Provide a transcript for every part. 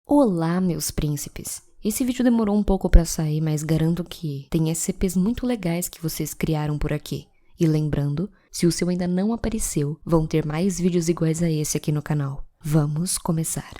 Olá, meus príncipes! Esse vídeo demorou um pouco pra sair, mas garanto que tem SCPs muito legais que vocês criaram por aqui. E lembrando, se o seu ainda não apareceu, vão ter mais vídeos iguais a esse aqui no canal. Vamos começar.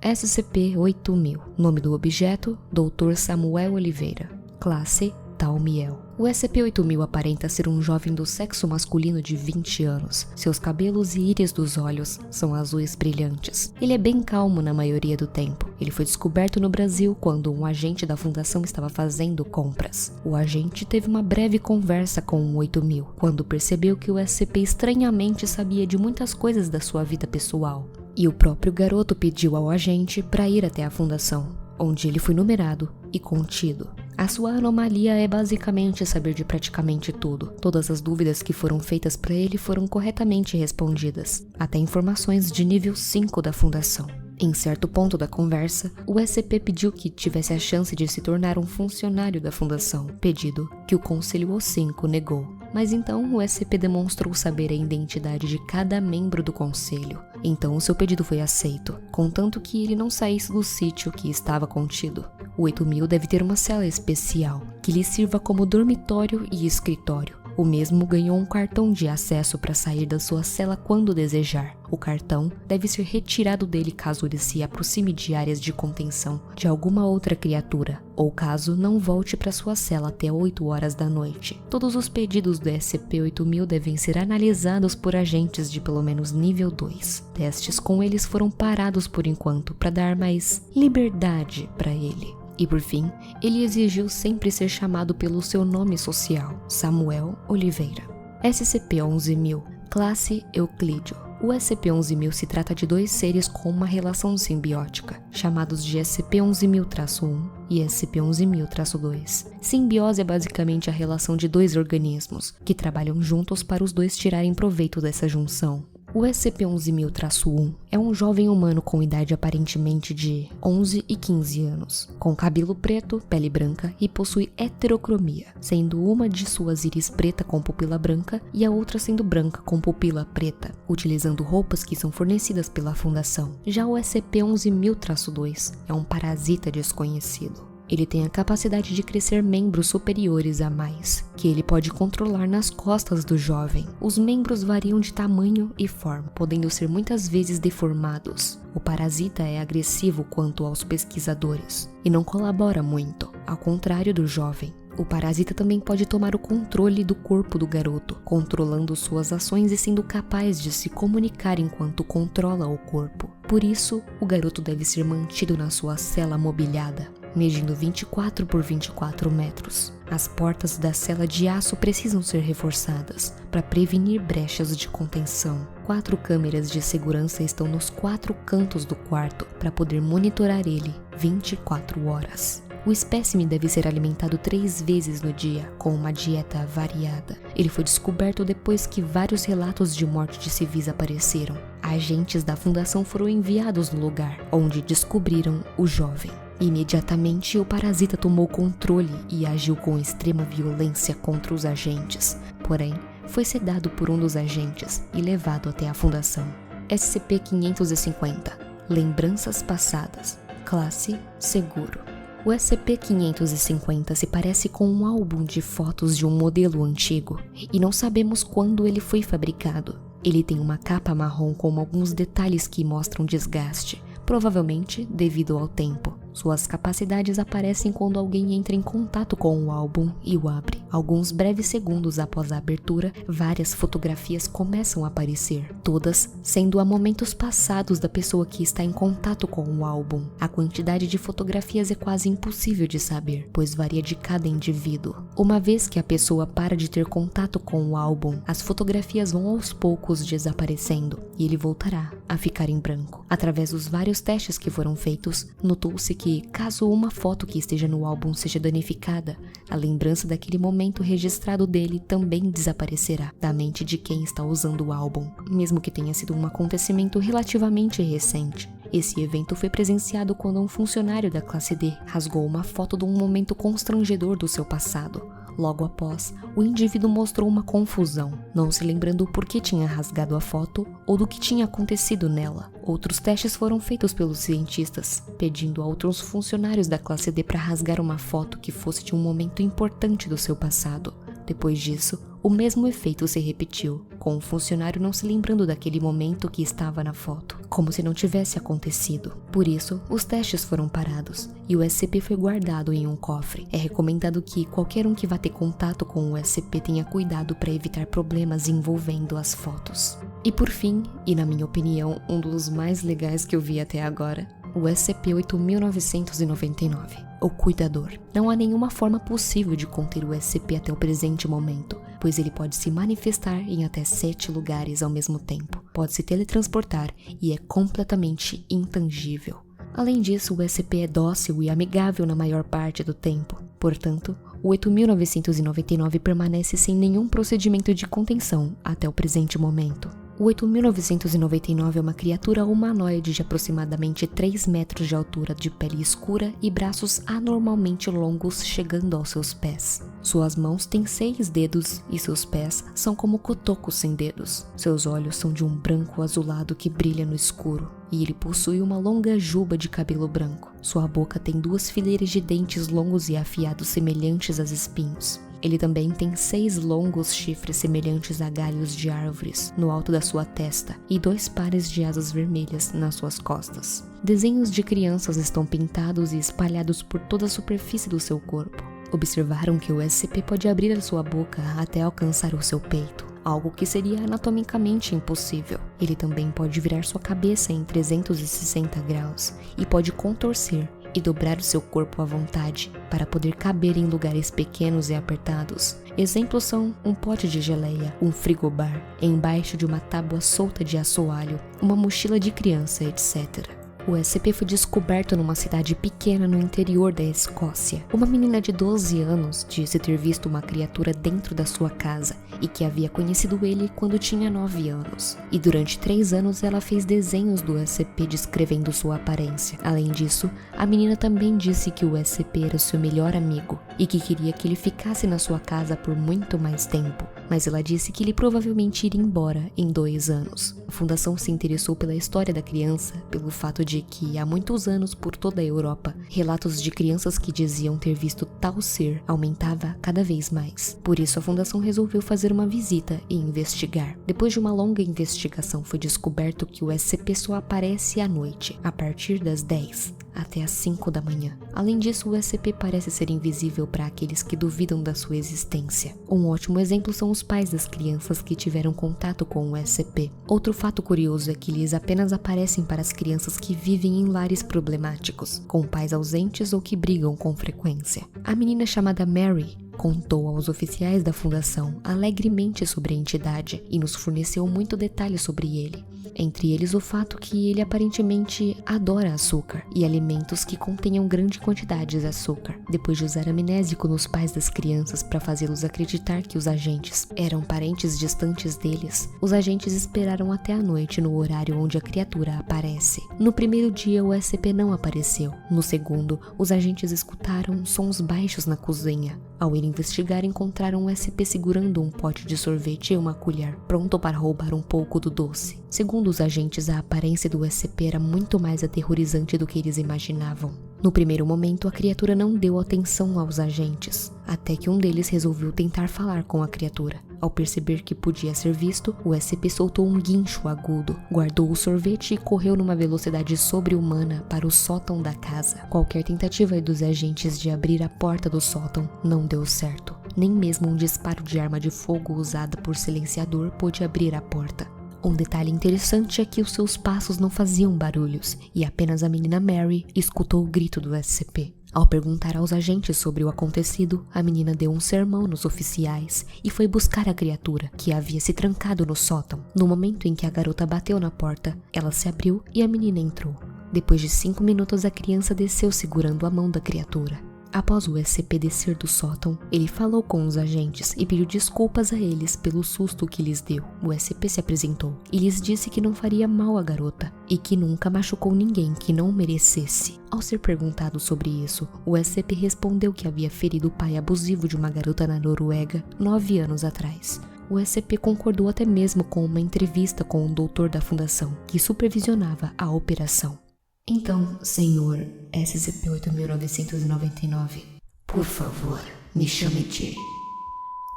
SCP-8000. Nome do objeto, Dr. Samuel Oliveira. Classe, Talmiel. O SCP-8000 aparenta ser um jovem do sexo masculino de 20 anos. Seus cabelos e íris dos olhos são azuis brilhantes. Ele é bem calmo na maioria do tempo. Ele foi descoberto no Brasil quando um agente da fundação estava fazendo compras. O agente teve uma breve conversa com o 8000, quando percebeu que o SCP estranhamente sabia de muitas coisas da sua vida pessoal. E o próprio garoto pediu ao agente para ir até a fundação, onde ele foi numerado e contido. A sua anomalia é basicamente saber de praticamente tudo. Todas as dúvidas que foram feitas para ele foram corretamente respondidas, até informações de nível 5 da fundação. Em certo ponto da conversa, o SCP pediu que tivesse a chance de se tornar um funcionário da fundação, pedido que o Conselho O5 negou. Mas então o SCP demonstrou saber a identidade de cada membro do conselho. Então o seu pedido foi aceito, contanto que ele não saísse do sítio que estava contido. O 8000 deve ter uma cela especial, que lhe sirva como dormitório e escritório. O mesmo ganhou um cartão de acesso para sair da sua cela quando desejar. O cartão deve ser retirado dele caso ele se aproxime de áreas de contenção de alguma outra criatura, ou caso não volte para sua cela até 8 horas da noite. Todos os pedidos do SCP-8000 devem ser analisados por agentes de pelo menos nível 2. Testes com eles foram parados por enquanto para dar mais liberdade para ele. E por fim, ele exigiu sempre ser chamado pelo seu nome social, Samuel Oliveira. SCP-11000, classe Euclídeo. O SCP-11000 se trata de dois seres com uma relação simbiótica, chamados de SCP-11000-1 e SCP-11000-2. Simbiose é basicamente a relação de dois organismos, que trabalham juntos para os dois tirarem proveito dessa junção. O SCP-11000-1 é um jovem humano com idade aparentemente de 11 e 15 anos, com cabelo preto, pele branca e possui heterocromia, sendo uma de suas íris preta com pupila branca e a outra sendo branca com pupila preta, utilizando roupas que são fornecidas pela fundação. Já o SCP-11000-2 é um parasita desconhecido. Ele tem a capacidade de crescer membros superiores a mais, que ele pode controlar nas costas do jovem. Os membros variam de tamanho e forma, podendo ser muitas vezes deformados. O parasita é agressivo quanto aos pesquisadores e não colabora muito, ao contrário do jovem. O parasita também pode tomar o controle do corpo do garoto, controlando suas ações e sendo capaz de se comunicar enquanto controla o corpo. Por isso, o garoto deve ser mantido na sua cela mobiliada, medindo 24 por 24 metros. As portas da cela de aço precisam ser reforçadas para prevenir brechas de contenção. 4 câmeras de segurança estão nos 4 cantos do quarto para poder monitorar ele 24 horas. O espécime deve ser alimentado 3 vezes no dia, com uma dieta variada. Ele foi descoberto depois que vários relatos de morte de civis apareceram. Agentes da fundação foram enviados no lugar, onde descobriram o jovem. Imediatamente, o parasita tomou controle e agiu com extrema violência contra os agentes. Porém, foi sedado por um dos agentes e levado até a fundação. SCP-550. Lembranças passadas. Classe Seguro. O SCP-550 se parece com um álbum de fotos de um modelo antigo, e não sabemos quando ele foi fabricado. Ele tem uma capa marrom com alguns detalhes que mostram desgaste, provavelmente devido ao tempo. Suas capacidades aparecem quando alguém entra em contato com o álbum e o abre. Alguns breves segundos após a abertura, várias fotografias começam a aparecer, todas sendo a momentos passados da pessoa que está em contato com o álbum. A quantidade de fotografias é quase impossível de saber, pois varia de cada indivíduo. Uma vez que a pessoa para de ter contato com o álbum, as fotografias vão aos poucos desaparecendo e ele voltará a ficar em branco. Através dos vários testes que foram feitos, notou-se que caso uma foto que esteja no álbum seja danificada, a lembrança daquele momento registrado dele também desaparecerá da mente de quem está usando o álbum, mesmo que tenha sido um acontecimento relativamente recente. Esse evento foi presenciado quando um funcionário da classe D rasgou uma foto de um momento constrangedor do seu passado, Logo após, o indivíduo mostrou uma confusão, não se lembrando por que tinha rasgado a foto ou do que tinha acontecido nela. Outros testes foram feitos pelos cientistas, pedindo a outros funcionários da classe D para rasgar uma foto que fosse de um momento importante do seu passado. Depois disso, o mesmo efeito se repetiu, com o funcionário não se lembrando daquele momento que estava na foto, como se não tivesse acontecido. Por isso, os testes foram parados e o SCP foi guardado em um cofre. É recomendado que qualquer um que vá ter contato com o SCP tenha cuidado para evitar problemas envolvendo as fotos. E por fim, e na minha opinião, um dos mais legais que eu vi até agora, o SCP-8999, o Cuidador. Não há nenhuma forma possível de conter o SCP até o presente momento, pois ele pode se manifestar em até 7 lugares ao mesmo tempo, pode se teletransportar e é completamente intangível. Além disso, o SCP é dócil e amigável na maior parte do tempo. Portanto, o 8999 permanece sem nenhum procedimento de contenção até o presente momento. O 8999 é uma criatura humanoide de aproximadamente 3 metros de altura, de pele escura e braços anormalmente longos chegando aos seus pés. Suas mãos têm 6 dedos e seus pés são como cotocos sem dedos. Seus olhos são de um branco azulado que brilha no escuro, e ele possui uma longa juba de cabelo branco. Sua boca tem 2 fileiras de dentes longos e afiados semelhantes a espinhos. Ele também tem 6 longos chifres semelhantes a galhos de árvores no alto da sua testa e 2 pares de asas vermelhas nas suas costas. Desenhos de crianças estão pintados e espalhados por toda a superfície do seu corpo. Observaram que o SCP pode abrir a sua boca até alcançar o seu peito, algo que seria anatomicamente impossível. Ele também pode virar sua cabeça em 360 graus e pode contorcer e dobrar o seu corpo à vontade para poder caber em lugares pequenos e apertados. Exemplos são um pote de geleia, um frigobar, embaixo de uma tábua solta de assoalho, uma mochila de criança, etc. O SCP foi descoberto numa cidade pequena no interior da Escócia. Uma menina de 12 anos disse ter visto uma criatura dentro da sua casa e que havia conhecido ele quando tinha 9 anos. E durante 3 anos ela fez desenhos do SCP descrevendo sua aparência. Além disso, a menina também disse que o SCP era seu melhor amigo e que queria que ele ficasse na sua casa por muito mais tempo. Mas ela disse que ele provavelmente iria embora em 2 anos. A fundação se interessou pela história da criança, pelo fato de que há muitos anos por toda a Europa, relatos de crianças que diziam ter visto tal ser aumentava cada vez mais. Por isso a fundação resolveu fazer uma visita e investigar. Depois de uma longa investigação foi descoberto que o SCP só aparece à noite, a partir das 10 até as 5 da manhã. Além disso, o SCP parece ser invisível para aqueles que duvidam da sua existência. Um ótimo exemplo são os pais das crianças que tiveram contato com o SCP. Outro fato curioso é que eles apenas aparecem para as crianças que vivem em lares problemáticos, com pais ausentes ou que brigam com frequência. A menina chamada Mary contou aos oficiais da fundação alegremente sobre a entidade e nos forneceu muito detalhe sobre ele. Entre eles o fato que ele aparentemente adora açúcar e alimentos que contenham grande quantidade de açúcar. Depois de usar amnésico nos pais das crianças para fazê-los acreditar que os agentes eram parentes distantes deles, os agentes esperaram até a noite no horário onde a criatura aparece. No primeiro dia o SCP não apareceu. No segundo, os agentes escutaram sons baixos na cozinha. Ao ir investigar, encontraram um SCP segurando um pote de sorvete e uma colher, pronto para roubar um pouco do doce. Segundo os agentes, a aparência do SCP era muito mais aterrorizante do que eles imaginavam. No primeiro momento, a criatura não deu atenção aos agentes, até que um deles resolveu tentar falar com a criatura. Ao perceber que podia ser visto, o SCP soltou um guincho agudo, guardou o sorvete e correu numa velocidade sobre-humana para o sótão da casa. Qualquer tentativa dos agentes de abrir a porta do sótão não deu certo. Nem mesmo um disparo de arma de fogo usada por silenciador pôde abrir a porta. Um detalhe interessante é que os seus passos não faziam barulhos e apenas a menina Mary escutou o grito do SCP. Ao perguntar aos agentes sobre o acontecido, a menina deu um sermão nos oficiais e foi buscar a criatura, que havia se trancado no sótão. No momento em que a garota bateu na porta, ela se abriu e a menina entrou. Depois de 5 minutos, a criança desceu segurando a mão da criatura. Após o SCP descer do sótão, ele falou com os agentes e pediu desculpas a eles pelo susto que lhes deu. O SCP se apresentou e lhes disse que não faria mal à garota e que nunca machucou ninguém que não merecesse. Ao ser perguntado sobre isso, o SCP respondeu que havia ferido o pai abusivo de uma garota na Noruega 9 anos atrás. O SCP concordou até mesmo com uma entrevista com um doutor da fundação que supervisionava a operação. Então, senhor SCP-8999, por favor, me chame de...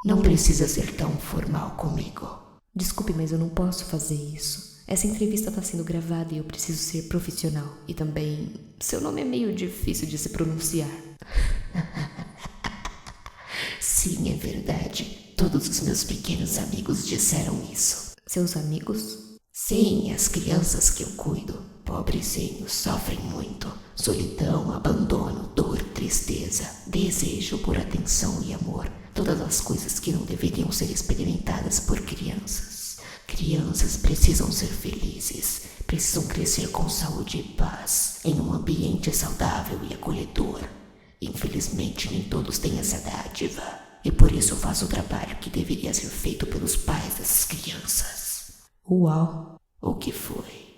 Não precisa ser tão formal comigo. Desculpe, mas eu não posso fazer isso. Essa entrevista está sendo gravada e eu preciso ser profissional. E também, seu nome é meio difícil de se pronunciar. Sim, é verdade. Todos os meus pequenos amigos disseram isso. Seus amigos? Sim, as crianças que eu cuido. Pobrezinhos sofrem muito. Solidão, abandono, dor, tristeza, desejo por atenção e amor. Todas as coisas que não deveriam ser experimentadas por crianças. Crianças precisam ser felizes. Precisam crescer com saúde e paz, em um ambiente saudável e acolhedor. Infelizmente, nem todos têm essa dádiva. E por isso eu faço o trabalho que deveria ser feito pelos pais dessas crianças. Uau! O que foi?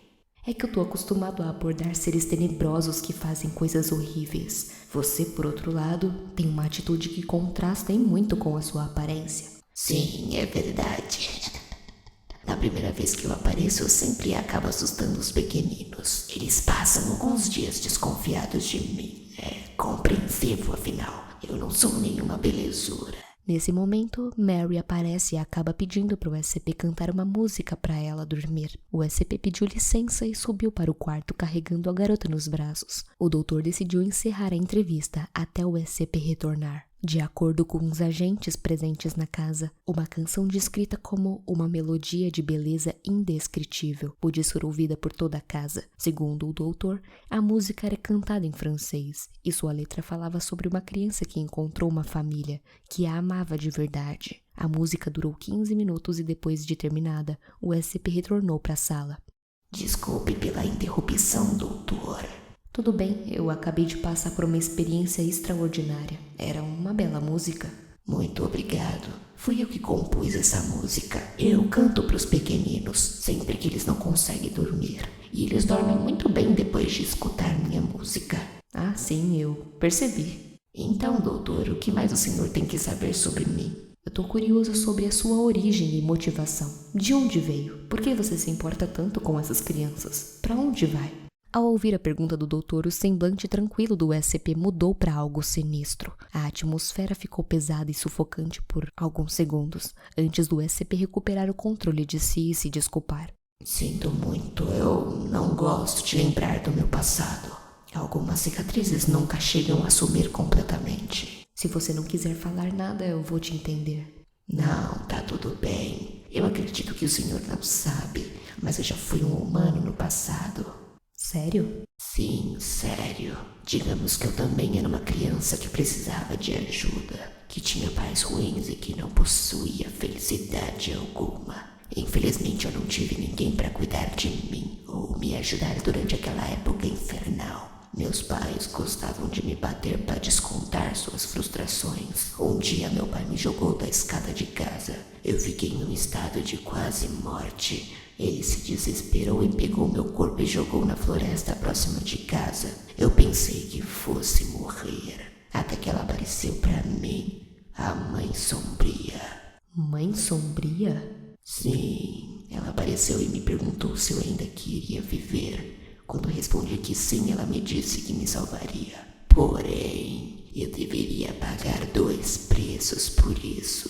É que eu tô acostumado a abordar seres tenebrosos que fazem coisas horríveis. Você, por outro lado, tem uma atitude que contrasta muito com a sua aparência. Sim, é verdade. Na primeira vez que eu apareço, eu sempre acabo assustando os pequeninos. Eles passam alguns dias desconfiados de mim. É compreensivo, afinal. Eu não sou nenhuma belezura. Nesse momento, Mary aparece e acaba pedindo para o SCP cantar uma música para ela dormir. O SCP pediu licença e subiu para o quarto carregando a garota nos braços. O doutor decidiu encerrar a entrevista até o SCP retornar. De acordo com os agentes presentes na casa, uma canção descrita como uma melodia de beleza indescritível pôde ser ouvida por toda a casa. Segundo o doutor, a música era cantada em francês e sua letra falava sobre uma criança que encontrou uma família que a amava de verdade. A música durou 15 minutos e depois de terminada, o SCP retornou para a sala. Desculpe pela interrupção, doutor. Tudo bem, eu acabei de passar por uma experiência extraordinária. Era uma bela música. Muito obrigado. Fui eu que compus essa música. Eu canto para os pequeninos sempre que eles não conseguem dormir. E eles dormem muito bem depois de escutar minha música. Ah, sim, eu percebi. Então, doutor, o que mais o senhor tem que saber sobre mim? Eu tô curioso sobre a sua origem e motivação. De onde veio? Por que você se importa tanto com essas crianças? Para onde vai? Ao ouvir a pergunta do doutor, o semblante tranquilo do SCP mudou para algo sinistro. A atmosfera ficou pesada e sufocante por alguns segundos, antes do SCP recuperar o controle de si e se desculpar. Sinto muito, eu não gosto de lembrar do meu passado. Algumas cicatrizes nunca chegam a sumir completamente. Se você não quiser falar nada, eu vou te entender. Não, tá tudo bem. Eu acredito que o senhor não sabe, mas eu já fui um humano no passado. Sério? Sim, sério. Digamos que eu também era uma criança que precisava de ajuda, que tinha pais ruins e que não possuía felicidade alguma. Infelizmente eu não tive ninguém para cuidar de mim ou me ajudar durante aquela época infernal. Meus pais gostavam de me bater para descontar suas frustrações. Um dia meu pai me jogou da escada de casa. Eu fiquei num estado de quase morte. Ele se desesperou e pegou meu corpo e jogou na floresta próxima de casa. Eu pensei que fosse morrer, até que ela apareceu para mim, a Mãe Sombria. Mãe Sombria? Sim, ela apareceu e me perguntou se eu ainda queria viver. Quando respondi que sim, ela me disse que me salvaria. Porém, eu deveria pagar 2 preços por isso.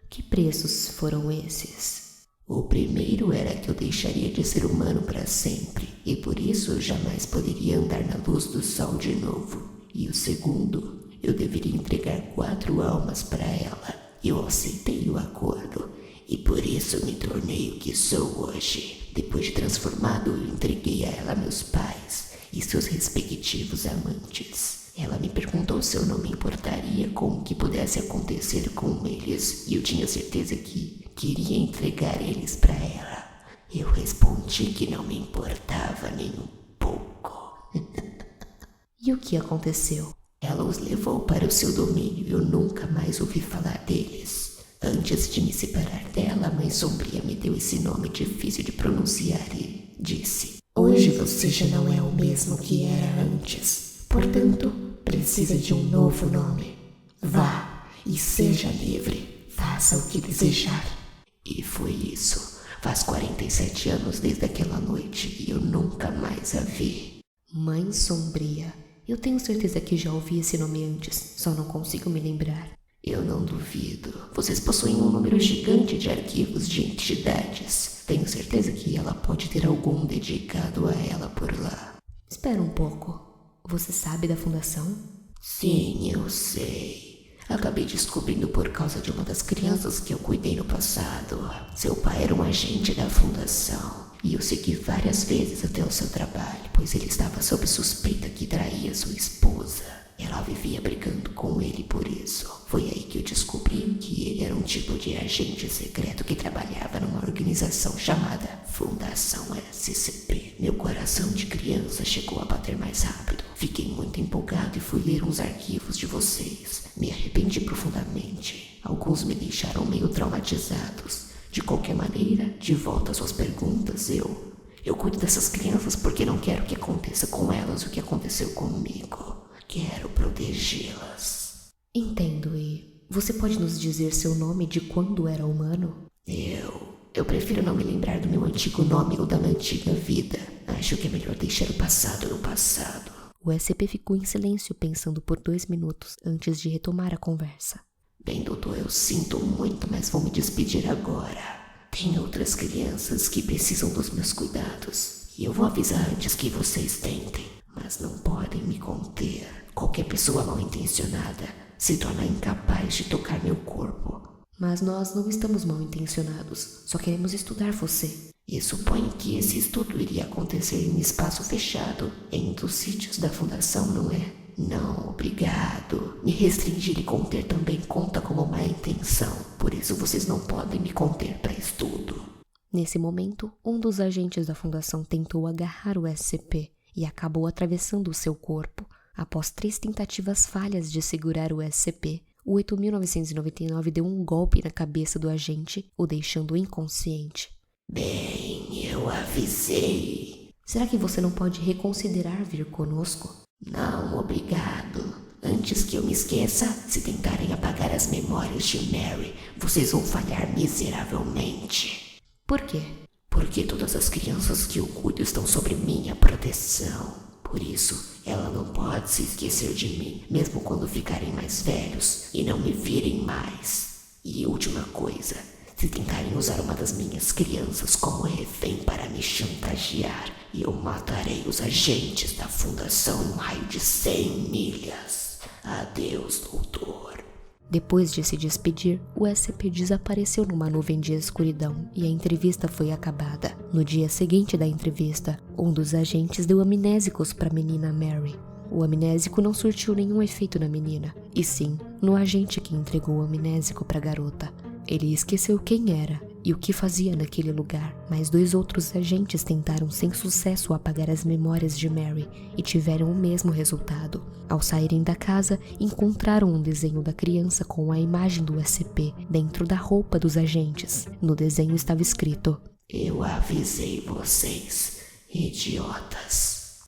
Que preços foram esses? O primeiro era que eu deixaria de ser humano para sempre, e por isso eu jamais poderia andar na luz do sol de novo. E o segundo, eu deveria entregar 4 almas para ela. Eu aceitei o acordo, e por isso me tornei o que sou hoje. Depois de transformado, eu entreguei a ela meus pais e seus respectivos amantes. Ela me perguntou se eu não me importaria com o que pudesse acontecer com eles, e eu tinha certeza que queria entregar eles para ela. Eu respondi que não me importava nem um pouco. E o que aconteceu? Ela os levou para o seu domínio e eu nunca mais ouvi falar deles. Antes de me separar dela, a Mãe Sombria me deu esse nome difícil de pronunciar e disse: hoje você já não é o mesmo que era antes. Portanto, precisa de um novo nome. Vá e seja livre. Faça o que desejar. E foi isso. Faz 47 anos desde aquela noite e eu nunca mais a vi. Mãe Sombria. Eu tenho certeza que já ouvi esse nome antes, só não consigo me lembrar. Eu não duvido. Vocês possuem um número gigante de arquivos de entidades. Tenho certeza que ela pode ter algum dedicado a ela por lá. Espera um pouco. Você sabe da fundação? Sim, eu sei. Acabei descobrindo por causa de uma das crianças que eu cuidei no passado. Seu pai era um agente da fundação. E eu segui várias vezes até o seu trabalho, pois ele estava sob suspeita que traía sua esposa. Ela vivia brigando com ele por isso. Foi aí que eu descobri que ele era um tipo de agente secreto que trabalhava numa organização chamada Fundação SCP. Meu coração de criança chegou a bater mais rápido. Fiquei muito empolgado e fui ler uns arquivos de vocês. Me arrependi profundamente. Alguns me deixaram meio traumatizados. De qualquer maneira, de volta às suas perguntas, eu cuido dessas crianças porque não quero que aconteça com elas o que aconteceu comigo. Quero protegê-las. Entendo, e você pode nos dizer seu nome de quando era humano? Eu prefiro não me lembrar do meu antigo nome ou da minha antiga vida. Acho que é melhor deixar o passado no passado. O SCP ficou em silêncio pensando por 2 minutos antes de retomar a conversa. Bem, doutor, eu sinto muito, mas vou me despedir agora. Tem outras crianças que precisam dos meus cuidados. E eu vou avisar antes que vocês tentem. Mas não podem me conter. Qualquer pessoa mal intencionada se torna incapaz de tocar meu corpo. Mas nós não estamos mal intencionados. Só queremos estudar você. E suponho que esse estudo iria acontecer em espaço fechado, em um dos sítios da fundação, não é? Não, obrigado. Me restringir e conter também conta como má intenção. Por isso vocês não podem me conter para estudo. Nesse momento, um dos agentes da fundação tentou agarrar o SCP e acabou atravessando o seu corpo. Após 3 tentativas falhas de segurar o SCP, o 8.999 deu um golpe na cabeça do agente, o deixando inconsciente. Bem, eu avisei. Será que você não pode reconsiderar vir conosco? Não, obrigado. Antes que eu me esqueça, se tentarem apagar as memórias de Mary, vocês vão falhar miseravelmente. Por quê? Porque todas as crianças que eu cuido estão sob minha proteção. Por isso, ela não pode se esquecer de mim, mesmo quando ficarem mais velhos e não me virem mais. E última coisa, se tentarem usar uma das minhas crianças como refém para me chantagear, eu matarei os agentes da fundação em um raio de 100 milhas. Adeus, doutor. Depois de se despedir, o SCP desapareceu numa nuvem de escuridão e a entrevista foi acabada. No dia seguinte da entrevista, um dos agentes deu amnésicos para a menina Mary. O amnésico não surtiu nenhum efeito na menina, e sim no agente que entregou o amnésico para a garota. Ele esqueceu quem era e o que fazia naquele lugar, mas 2 outros agentes tentaram sem sucesso apagar as memórias de Mary e tiveram o mesmo resultado. Ao saírem da casa, encontraram um desenho da criança com a imagem do SCP dentro da roupa dos agentes. No desenho estava escrito: eu avisei vocês, idiotas.